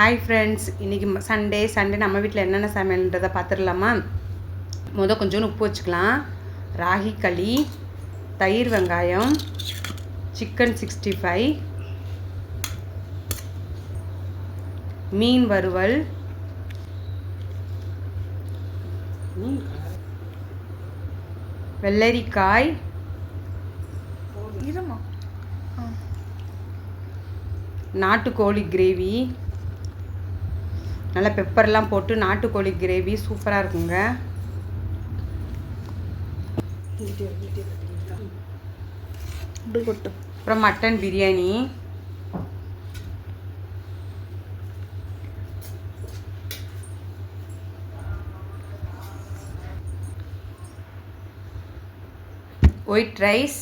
Hi friends, இன்றைக்கி Sunday நம்ம வீட்டில் என்னென்ன சமையல்ன்றதை பார்த்துடலாமா? கொஞ்சோண்டு உப்பு வச்சுக்கலாம். ராகி களி, தயிர் வெங்காயம், சிக்கன் 65, மீன் வறுவல், வெள்ளரிக்காய், நாட்டுக்கோழி கிரேவி, நல்லா பெப்பர்லாம் போட்டு நாட்டுக்கோழி கிரேவி சூப்பராக இருக்குங்க. அப்புறம் mutton biryani, white rice,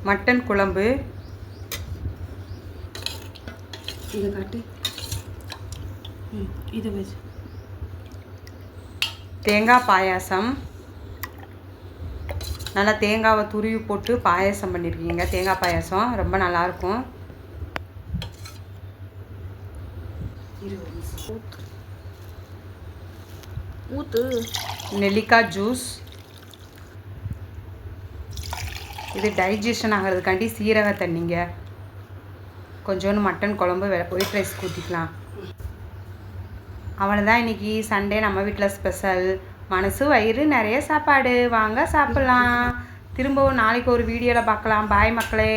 mutton குழம்பு, இதை காட்டு, இதை வச்சு தேங்காய் பாயாசம். நல்லா தேங்காவை துருவி போட்டு பாயாசம் பண்ணியிருக்கீங்க. தேங்காய் பாயாசம் ரொம்ப நல்லாயிருக்கும். நெல்லிக்காய் ஜூஸ். இது டைஜஷன் ஆகிறதுக்காண்டி சீரக தண்ணிங்க. கொஞ்சோண்டு மட்டன் குழம்பு, ஒயிட் ரைஸ் ஊற்றிக்கலாம். அவ்வளோதான். இன்றைக்கி சண்டே நம்ம வீட்டில் ஸ்பெஷல். மனசு வயிறு நிறைய சாப்பாடு. வாங்க சாப்பிட்லாம். திரும்பவும் நாளைக்கு ஒரு வீடியோவில் பார்க்கலாம். பாய் மக்களே.